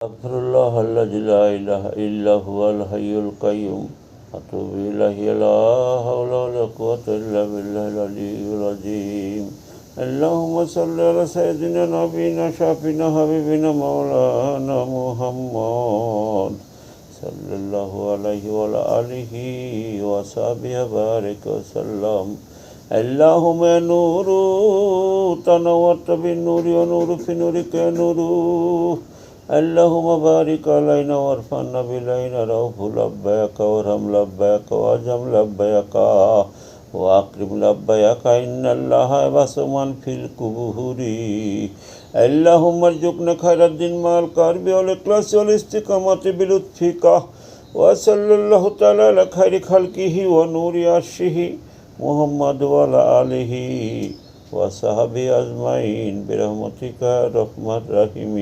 أستغفر الله الذي لا إله إلا هو الحي القيوم أتوب إليه لا حول ولا قوة إلا بالله العلي العظيم. اللهم صل على سيدنا نبينا شافينا حبيبنا مولانا محمد صلى الله عليه وعلى آله وصحبه بارك وسلم. اللهم يا نور تنورت بالنور ونور في نورك يا نور. اللهم بارك علينا وارفعنا بلينا روح لبيك وارحم لبيك واجم لبيك وأكرم لبيك إن الله يبعث من في القبور. اللهم ارزقنا خير الدين مع القرب والإخلاص والاستقامة بلطفك وصلى الله تعالى على خير خلقه ونور عرشه محمد وعلى آله وصحبه أجمعين برحمتك رحمة الراحمين.